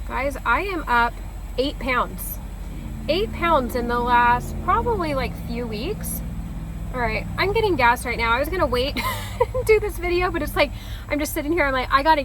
Guys, I am up 8 pounds. 8 pounds in the last probably like few weeks. All right, I'm getting gas right now. I was gonna wait and do this video, but it's like, I'm just sitting here, I'm like, I got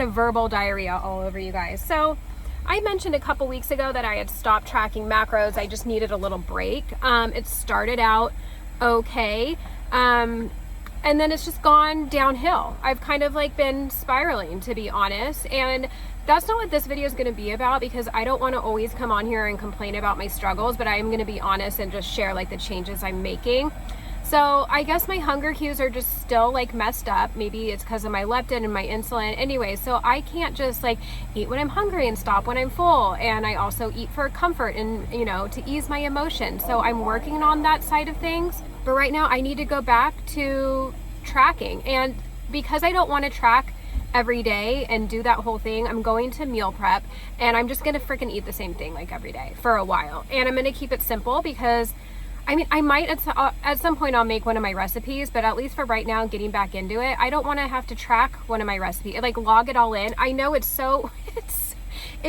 a verbal diarrhea all over you guys. So I mentioned a couple weeks ago that I had stopped tracking macros. I just needed a little break. It started out okay. And then it's just gone downhill. I've kind of like been spiraling, to be honest. And that's not what this video is going to be about, because I don't want to always come on here and complain about my struggles, but I am going to be honest and just share like the changes I'm making. So I guess my hunger cues are just still like messed up. Maybe it's because of my leptin and my insulin. Anyway, so I can't just like eat when I'm hungry and stop when I'm full. And I also eat for comfort and, you know, to ease my emotions. So I'm working on that side of things. But right now I need to go back to tracking. And because I don't want to track every day and do that whole thing, I'm going to meal prep, and I'm just going to freaking eat the same thing like every day for a while. And I'm going to keep it simple, because I mean, I might at some point I'll make one of my recipes, but at least for right now, getting back into it, I don't want to have to track one of my recipes, like log it all in. I know it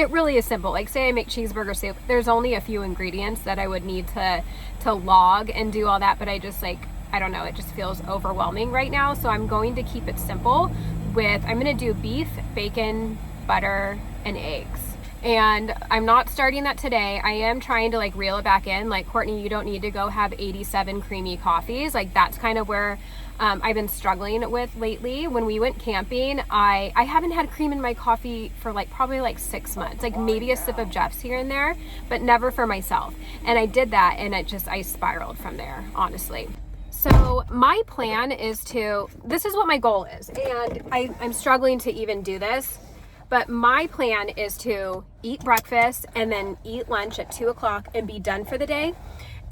really is simple. Like say I make cheeseburger soup, there's only a few ingredients that I would need to log and do all that, but I just like, I don't know, it just feels overwhelming right now. So I'm going to keep it simple I'm going to do beef, bacon, butter, and eggs. And I'm not starting that today. I am trying to like reel it back in. Like, Courtney, you don't need to go have 87 creamy coffees. Like that's kind of where I've been struggling with lately. When we went camping, I haven't had cream in my coffee for like probably like 6 months, like maybe a sip of Jeff's here and there, but never for myself. And I did that, and I spiraled from there, honestly. So my plan is this is what my goal is, and I'm struggling to even do this, but my plan is to eat breakfast and then eat lunch at 2 o'clock and be done for the day,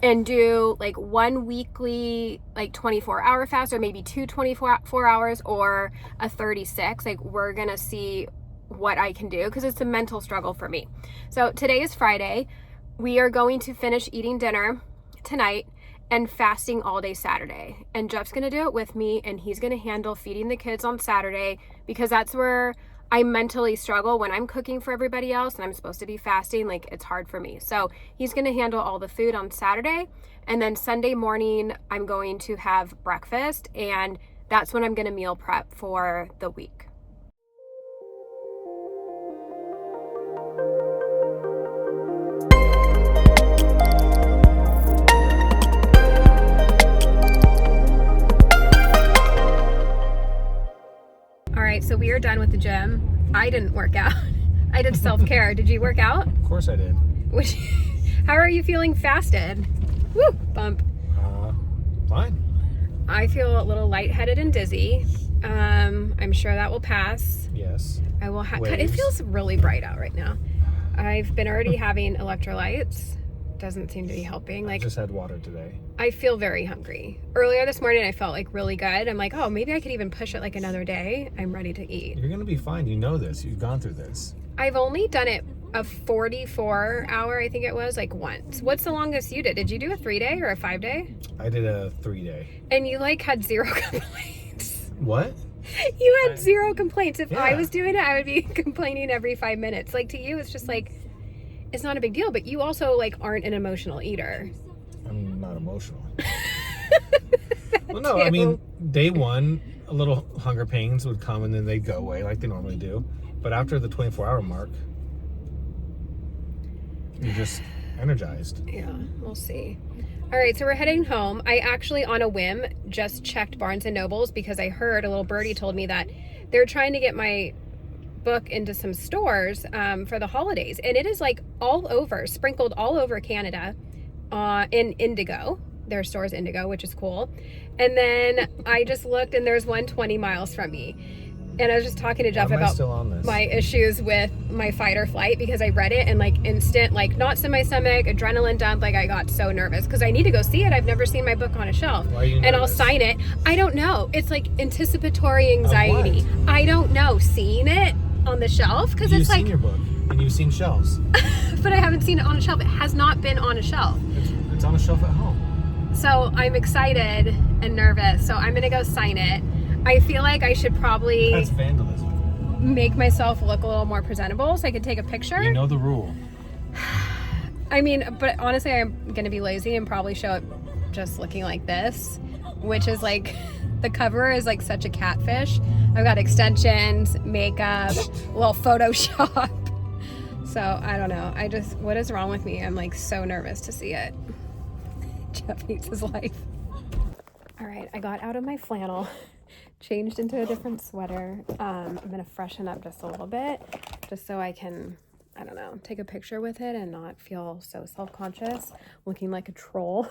and do like one weekly like 24-hour fast, or maybe 24 hours, or a 36. Like we're gonna see what I can do, because it's a mental struggle for me. So today is Friday. We are going to finish eating dinner tonight and fasting all day Saturday. And Jeff's gonna do it with me, and he's gonna handle feeding the kids on Saturday, because that's where I mentally struggle when I'm cooking for everybody else and I'm supposed to be fasting. Like it's hard for me. So he's gonna handle all the food on Saturday, and then Sunday morning I'm going to have breakfast, and that's when I'm gonna meal prep for the week. So we are done with the gym. I didn't work out. I did self-care. Did you work out? Of course I did. How are you feeling fasted? Woo, bump. Fine. I feel a little lightheaded and dizzy. I'm sure that will pass. Yes. I will it feels really bright out right now. I've been already having electrolytes. Doesn't seem to be helping. I just had water today. I feel very hungry. Earlier this morning I felt like really good. I'm like, oh, maybe I could even push it like another day. I'm ready to eat. You're gonna be fine. You know this. You've gone through this. I've only done it a 44-hour, I think it was, like once. What's the longest you did? Did you do a 3-day or a 5-day? I did a 3-day. And you like had 0 complaints. What? You had 0 complaints. If I was doing it, I would be complaining every 5 minutes. Like to you, it's just like, it's not a big deal, but you also like aren't an emotional eater. I'm not emotional. Well, no, I mean, day one, a little hunger pains would come and then they'd go away like they normally do. But after the 24-hour mark, you're just energized. Yeah, we'll see. All right, so we're heading home. I actually, on a whim, just checked Barnes & Noble's, because I heard a little birdie told me that they're trying to get my book into some stores for the holidays, and it is like all over, sprinkled all over Canada in Indigo. Their store's Indigo, which is cool. And then I just looked, and there's one 20 miles from me. And I was just talking to Jeff about my issues with my fight or flight, because I read it and like instant, like knots in my stomach, adrenaline dump. Like I got so nervous because I need to go see it. I've never seen my book on a shelf. Why are you nervous? And I'll sign it. I don't know. It's like anticipatory anxiety. I don't know. Seeing it on the shelf, because it's like, you've seen your book and you've seen shelves. But I haven't seen it on a shelf. It has not been on a shelf. It's on a shelf at home. So I'm excited and nervous. So I'm gonna go sign it. I feel like I should probably... That's vandalism. make myself look a little more presentable so I could take a picture. You know the rule. I mean, but honestly, I'm going to be lazy and probably show it just looking like this, which is like, the cover is like such a catfish. I've got extensions, makeup, a little Photoshop. So I don't know. What is wrong with me? I'm like so nervous to see it. Jeff hates his life. All right, I got out of my flannel, changed into a different sweater. I'm gonna freshen up just a little bit, just so I can, I don't know, take a picture with it and not feel so self-conscious, looking like a troll.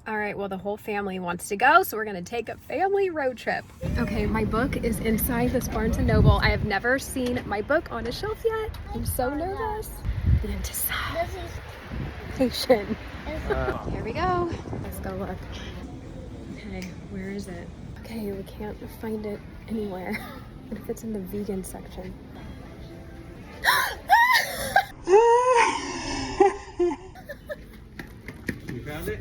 All right, well, the whole family wants to go, so we're gonna take a family road trip. Okay, my book is inside this Barnes & Noble. I have never seen my book on a shelf yet. I'm so nervous. The anticipation. Here we go. Let's go look. Okay, where is it? Okay, we can't find it anywhere. What if it's in the vegan section? You found it?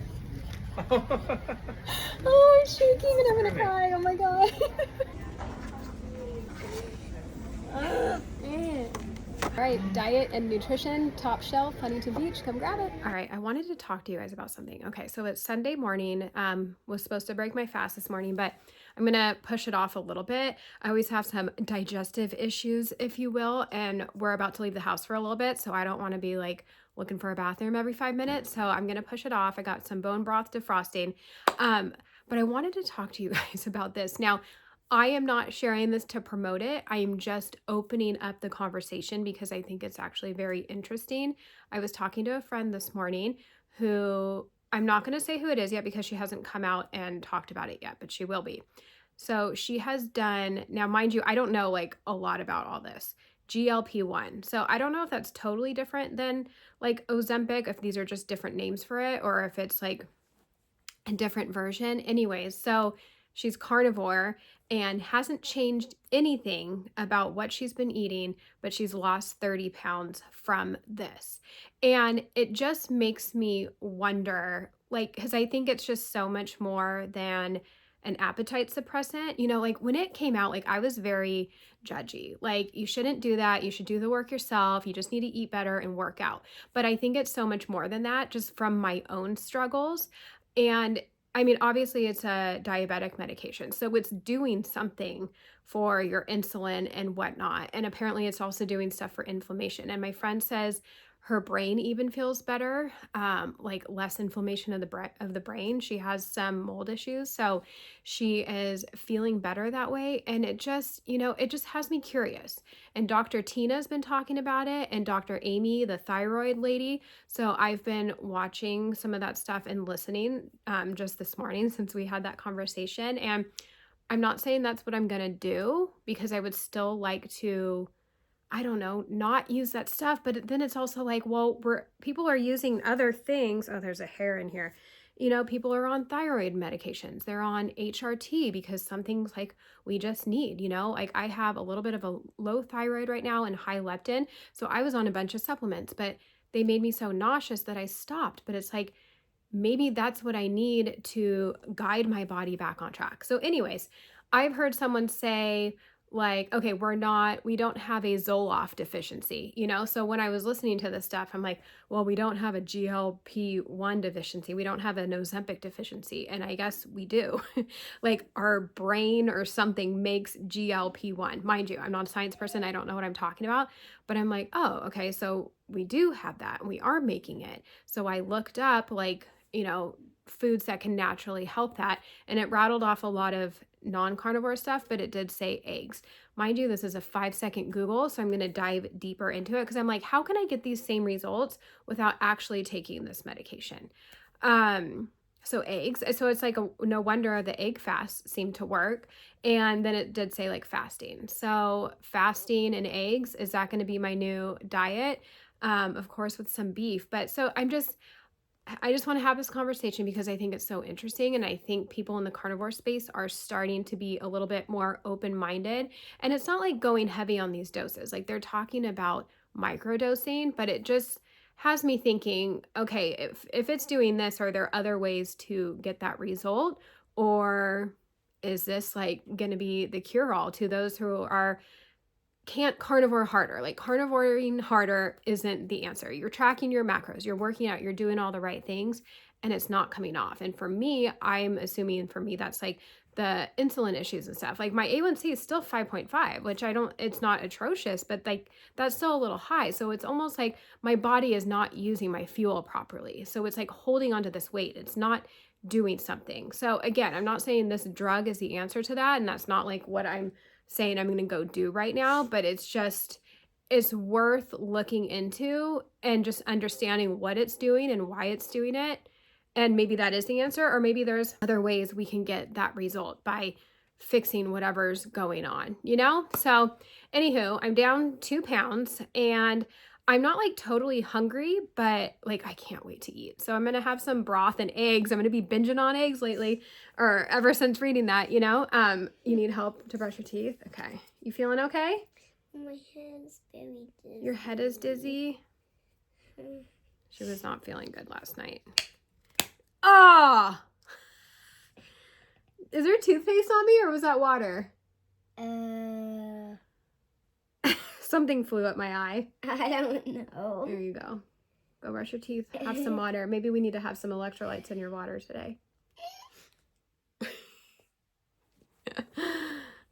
Oh, I'm shaking and I'm gonna cry. Oh my god. All right, diet and nutrition, top shelf, Huntington Beach, come grab it. All right, I wanted to talk to you guys about something. Okay, so it's Sunday morning. Was supposed to break my fast this morning, but I'm gonna push it off a little bit. I always have some digestive issues, if you will, and we're about to leave the house for a little bit, so I don't wanna be like looking for a bathroom every 5 minutes, so I'm gonna push it off. I got some bone broth defrosting, but I wanted to talk to you guys about this. Now, I am not sharing this to promote it. I am just opening up the conversation because I think it's actually very interesting. I was talking to a friend this morning who, I'm not going to say who it is yet because she hasn't come out and talked about it yet, but she will be. So she has done, now mind you, I don't know like a lot about all this, GLP-1. So I don't know if that's totally different than like Ozempic, if these are just different names for it, or if it's like a different version. Anyways, so she's carnivore and hasn't changed anything about what she's been eating, but she's lost 30 pounds from this. And it just makes me wonder, like, because I think it's just so much more than an appetite suppressant. You know, like when it came out, like I was very judgy. Like, you shouldn't do that. You should do the work yourself. You just need to eat better and work out. But I think it's so much more than that, just from my own struggles. And I mean, obviously it's a diabetic medication, so it's doing something for your insulin and whatnot. And apparently it's also doing stuff for inflammation. And my friend says her brain even feels better, like less inflammation of the brain. She has some mold issues, so she is feeling better that way. And it just, you know, it just has me curious. And Dr. Tina's been talking about it, and Dr. Amy, the thyroid lady. So I've been watching some of that stuff and listening just this morning since we had that conversation. And I'm not saying that's what I'm gonna do, because I would still like to, I don't know, not use that stuff. But then it's also like, well, people are using other things. Oh, there's a hair in here. You know, people are on thyroid medications. They're on HRT because some things like we just need, you know, like I have a little bit of a low thyroid right now and high leptin. So I was on a bunch of supplements, but they made me so nauseous that I stopped. But it's like, maybe that's what I need to guide my body back on track. So anyways, I've heard someone say like, okay, we don't have a Zoloft deficiency, you know? So when I was listening to this stuff, I'm like, well, we don't have a GLP-1 deficiency. We don't have an Ozempic deficiency. And I guess we do. Like our brain or something makes GLP-1. Mind you, I'm not a science person. I don't know what I'm talking about, but I'm like, oh, okay. So we do have that and we are making it. So I looked up like, you know, foods that can naturally help that. And it rattled off a lot of non-carnivore stuff, but it did say eggs. Mind you, this is a 5-second Google, so I'm going to dive deeper into it because I'm like, how can I get these same results without actually taking this medication? So eggs. So it's like no wonder the egg fast seemed to work. And then it did say like fasting. So fasting and eggs, is that going to be my new diet? Of course, with some beef. But so I just want to have this conversation because I think it's so interesting. And I think people in the carnivore space are starting to be a little bit more open-minded. And it's not like going heavy on these doses. Like they're talking about microdosing, but it just has me thinking, okay, if it's doing this, are there other ways to get that result? Or is this like going to be the cure-all to those who are can't carnivore harder. Like carnivoring harder isn't the answer. You're tracking your macros, you're working out, you're doing all the right things, and it's not coming off. And for me, I'm assuming for me, that's like the insulin issues and stuff. Like my A1C is still 5.5, which it's not atrocious, but like that's still a little high. So it's almost like my body is not using my fuel properly. So it's like holding onto this weight. It's not doing something. So again, I'm not saying this drug is the answer to that. And that's not like what I'm saying I'm going to go do right now, but it's worth looking into and just understanding what it's doing and why it's doing it. And maybe that is the answer, or maybe there's other ways we can get that result by fixing whatever's going on, you know? So anywho, I'm down 2 pounds and I'm not like totally hungry, but like I can't wait to eat. So I'm going to have some broth and eggs. I'm going to be binging on eggs lately, or ever since reading that, you know. You need help to brush your teeth? Okay. You feeling okay? My head is very dizzy. Your head is dizzy? She was not feeling good last night. Ah! Oh! Is there toothpaste on me, or was that water? Something flew up my eye. I don't know. There you go. Go brush your teeth. Have some water. Maybe we need to have some electrolytes in your water today.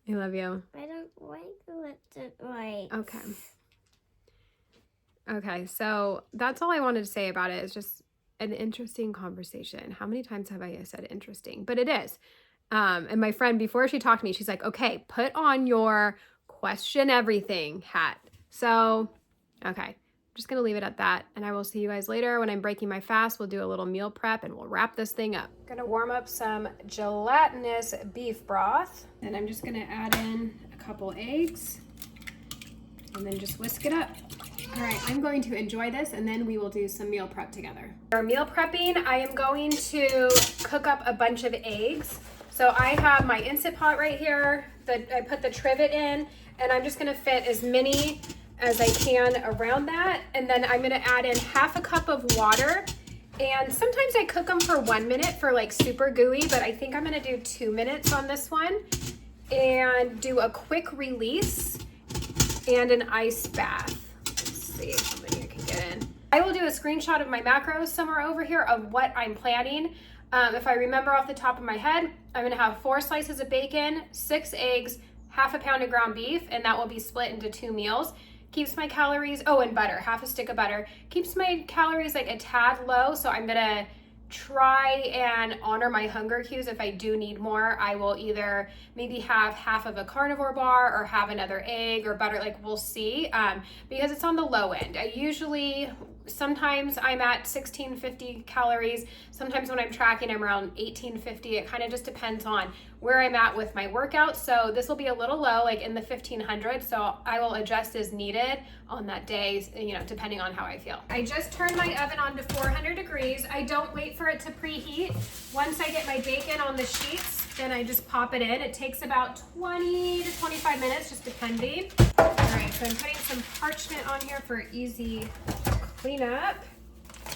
I love you. I don't like electrolytes. Okay. Okay, so that's all I wanted to say about it. It's just an interesting conversation. How many times have I said interesting? But it is. And my friend, before she talked to me, she's like, okay, put on your question everything hat. So, okay, I'm just going to leave it at that. And I will see you guys later when I'm breaking my fast. We'll do a little meal prep and we'll wrap this thing up. Going to warm up some gelatinous beef broth. And I'm just going to add in a couple eggs and then just whisk it up. All right, I'm going to enjoy this and then we will do some meal prep together. For meal prepping, I am going to cook up a bunch of eggs. So I have my Instant Pot right here that I put the trivet in, and I'm just gonna fit as many as I can around that. And then I'm gonna add in half a cup of water. And sometimes I cook them for 1 minute for like super gooey, but I think I'm gonna do 2 minutes on this one and do a quick release and an ice bath. Let's see how many I can get in. I will do a screenshot of my macros somewhere over here of what I'm planning. If I remember off the top of my head, I'm gonna have 4 slices of bacon, 6 eggs, half a pound of ground beef, and that will be split into 2 meals. Keeps my calories, oh, and butter, half a stick of butter. Keeps my calories like a tad low, so I'm gonna try and honor my hunger cues. If I do need more, I will either maybe have half of a carnivore bar or have another egg or butter, like we'll see, because it's on the low end. Sometimes I'm at 1650 calories. Sometimes when I'm tracking, I'm around 1850. It kind of just depends on where I'm at with my workout. So this will be a little low, like in the 1500s. So I will adjust as needed on that day, you know, depending on how I feel. I just turned my oven on to 400 degrees. I don't wait for it to preheat. Once I get my bacon on the sheets, then I just pop it in. It takes about 20 to 25 minutes, just depending. All right, so I'm putting some parchment on here for easy cleanup.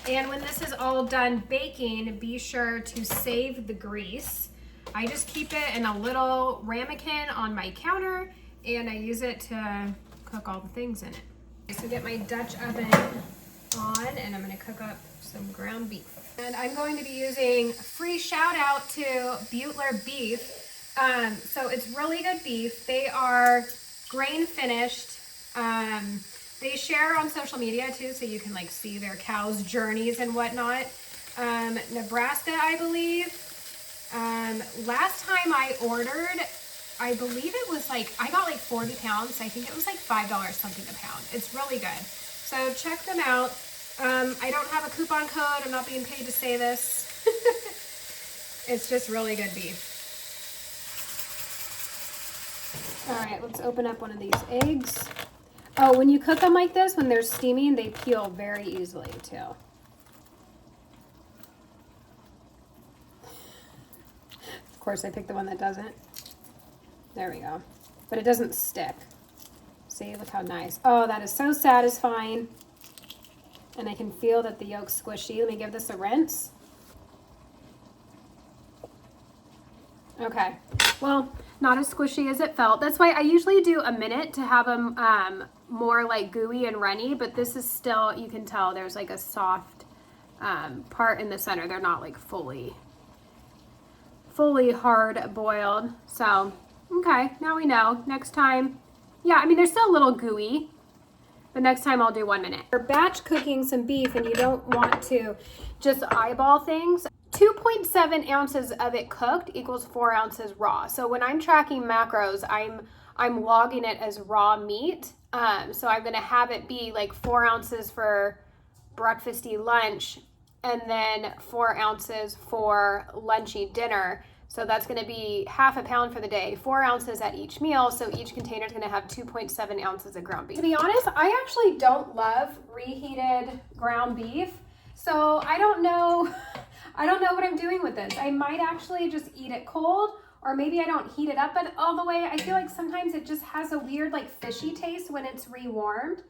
And when this is all done baking, be sure to save the grease. I just keep it in a little ramekin on my counter and I use it to cook all the things in it. So get my Dutch oven on and I'm gonna cook up some ground beef. And I'm going to be using, free shout out to Butler Beef. So it's really good beef. They are grain finished. They share on social media too, so you can like see their cows' journeys and whatnot. Nebraska, I believe. Last time I ordered, I believe it was like, I got like 40 pounds. I think it was like $5 something a pound. It's really good. So check them out. I don't have a coupon code. I'm not being paid to say this. It's just really good beef. All right, let's open up one of these eggs. Oh, when you cook them like this, when they're steaming, they peel very easily too. Of course, I picked the one that doesn't. There we go. But it doesn't stick. See, look how nice. Oh, that is so satisfying. And I can feel that the yolk's squishy. Let me give this a rinse. Okay, well, not as squishy as it felt. That's why I usually do a minute to have them more like gooey and runny, but this is still, you can tell there's like a soft part in the center. They're not like fully hard boiled. So, okay, now we know. Next time, yeah, I mean, they're still a little gooey, but next time I'll do 1 minute. You're batch cooking some beef and you don't want to just eyeball things. 2.7 ounces of it cooked equals 4 ounces raw. So when I'm tracking macros, I'm logging it as raw meat. So I'm gonna have it be like 4 ounces for breakfasty lunch, and then 4 ounces for lunchy dinner. So that's gonna be half a pound for the day, 4 ounces at each meal. So each container is gonna have 2.7 ounces of ground beef. To be honest, I actually don't love reheated ground beef. So I don't know what I'm doing with this. I might actually just eat it cold, or maybe I don't heat it up all the way. I feel like sometimes it just has a weird like fishy taste when it's rewarmed.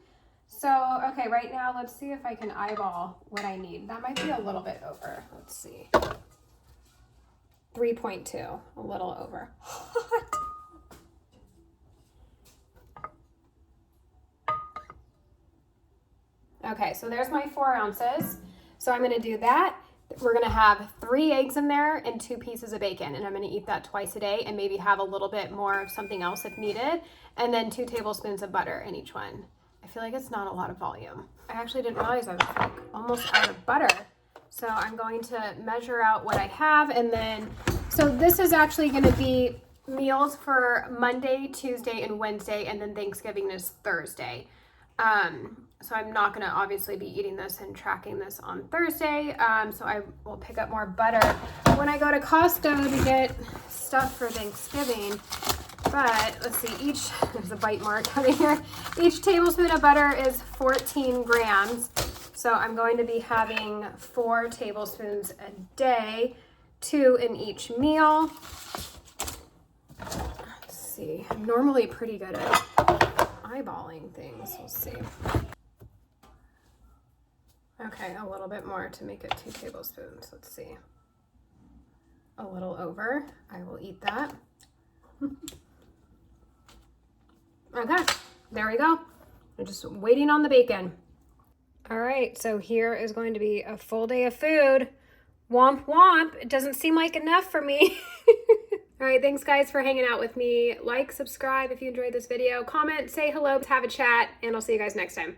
So, okay, right now let's see if I can eyeball what I need. That might be a little bit over. Let's see. 3.2, a little over. Okay, so there's my 4 ounces. So I'm gonna do that. We're gonna have 3 eggs in there and 2 pieces of bacon, and I'm gonna eat that twice a day and maybe have a little bit more of something else if needed, and then 2 tablespoons of butter in each one. I feel like it's not a lot of volume. I actually didn't realize I was like almost out of butter. So I'm going to measure out what I have, and then, so this is actually gonna be meals for Monday, Tuesday, and Wednesday, and then Thanksgiving is Thursday. So I'm not gonna obviously be eating this and tracking this on Thursday. So I will pick up more butter when I go to Costco to get stuff for Thanksgiving. But let's see, there's a bite mark on here. Each tablespoon of butter is 14 grams. So I'm going to be having 4 tablespoons a day, 2 in each meal. Let's see, I'm normally pretty good at eyeballing things. We'll see. Okay, a little bit more to make it 2 tablespoons. Let's see. A little over. I will eat that. Okay, there we go. I'm just waiting on the bacon. All right, so here is going to be a full day of food. Womp womp. It doesn't seem like enough for me. All right, thanks guys for hanging out with me. Like, subscribe if you enjoyed this video. Comment, say hello, have a chat, and I'll see you guys next time.